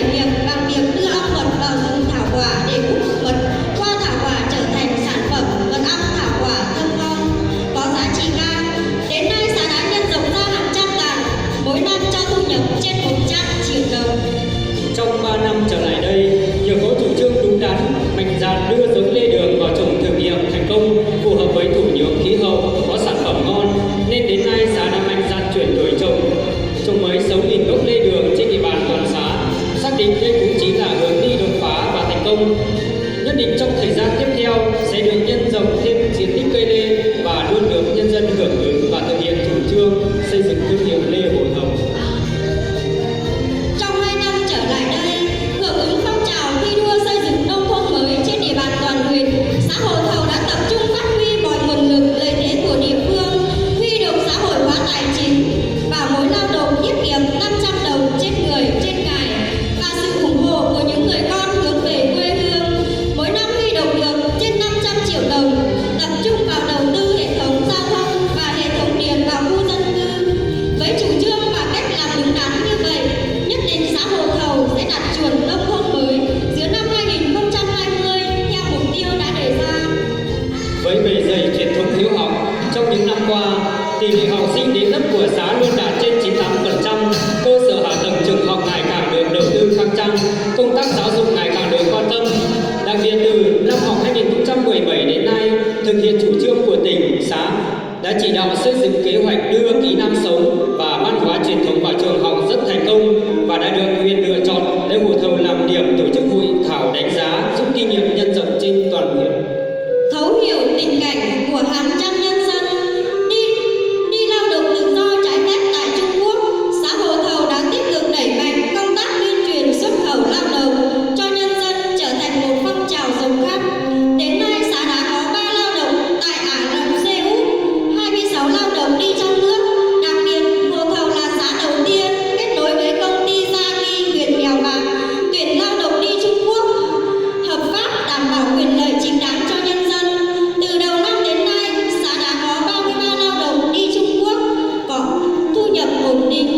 thể hiện bằng việc đưa ong mật vào rừng thảo quả để hút mật qua thảo quả trở thành sản phẩm mật ong thảo quả thơm ngon, có giá trị cao. Đến nay xã đã nhân rộng ra hàng trăm đàn, mỗi năm cho thu nhập trên 100 triệu đồng. Trong 3 năm trở lại đây, nhờ có chủ trương đúng đắn, mạnh dạn đưa giống lê đường vào trồng thử nghiệm thành công, phù hợp với thổ nhưỡng khí hậu, có sản phẩm ngon, nên đến nay xã đã mạnh dạn chuyển đổi trồng mới 6.000 gốc lê đường trên địa bàn toàn xã. Xác định đây cũng chính là hướng đi đột phá và thành công. Nhất định trong thời gian tiếp theo sẽ được nhân rộng thêm diện tích cây lê và luôn được nhân dân hưởng ứng và thực hiện chủ trương xây dựng thương hiệu lê Hồ Thầu. Trong 2 năm trở lại đây, hưởng ứng phong trào thi đua xây dựng nông thôn mới trên địa bàn toàn huyện, xã Hồ Thầu đã tập trung phát huy mọi nguồn lực lợi thế của địa phương, huy động xã hội hóa tài chính và mỗi lao động tiết kiệm 500 đồng trên người trên ngày và sự ủng hộ của những người con hướng về quê hương. Mỗi năm huy động được trên 500 triệu đồng, tập trung vào đầu tư hệ thống giao thông và hệ thống điện vào khu dân cư. Với chủ trương và cách làm đúng đắn như vậy, nhất định xã Hồ Thầu sẽ đạt chuẩn nông thôn mới giữa năm 2020 theo mục tiêu đã đề ra. Với bề dày truyền thống hiếu học, trong những năm qua, tỷ lệ học sinh đến lớp của xã luôn đạt trên 98%, cơ sở hạ tầng trường học ngày càng được đầu tư khang trang, công tác giáo dục ngày càng được quan tâm. Đặc biệt từ năm học 2017 đến nay, thực hiện chủ trương của tỉnh, xã đã chỉ đạo xây dựng kế hoạch đưa kỹ năng sống và văn hóa truyền thống vào trường học rất thành công và đã được huyện lựa chọn lấy Hồ Thầu làm điểm tổ chức hội thảo đánh giá, rút kinh nghiệm nhân rộng trên toàn huyện. Thấu hiểu tình cảnh của hàng trăm nhân dân đi lao động tự do trái phép tại Trung Quốc, xã Hồ Thầu đã tích cực đẩy mạnh công tác tuyên truyền xuất khẩu lao động cho nhân dân trở thành một phong trào rộng khắp. Đến nay xã đã có 3 lao động tại Ả Rập Xê Út, 26 lao động đi trong nước. Đặc biệt, Hồ Thầu là xã đầu tiên kết nối với công ty Gia huyện Mèo Vạc tuyển lao động đi Trung Quốc hợp pháp, đảm bảo quyền lợi chính đáng cho nhân dân. Từ đầu năm đến nay, xã đã có 33 lao động đi Trung Quốc có thu nhập ổn định.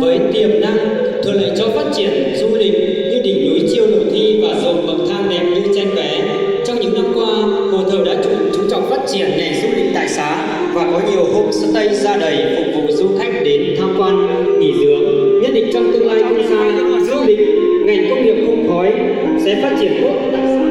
Với tiềm năng thuận lợi cho phát triển du lịch như đỉnh núi Chiêu Lầu Thi và ruộng bậc thang đẹp như tranh vẽ, trong những năm qua, Hồ Thầu đã chú trọng phát triển ngành du lịch tại xã và có nhiều homestay ra đời phục vụ du khách đến tham quan, nghỉ dưỡng. Nhất định trong tương lai không xa, du lịch, ngành công nghiệp không khói sẽ phát triển tốt tại xã.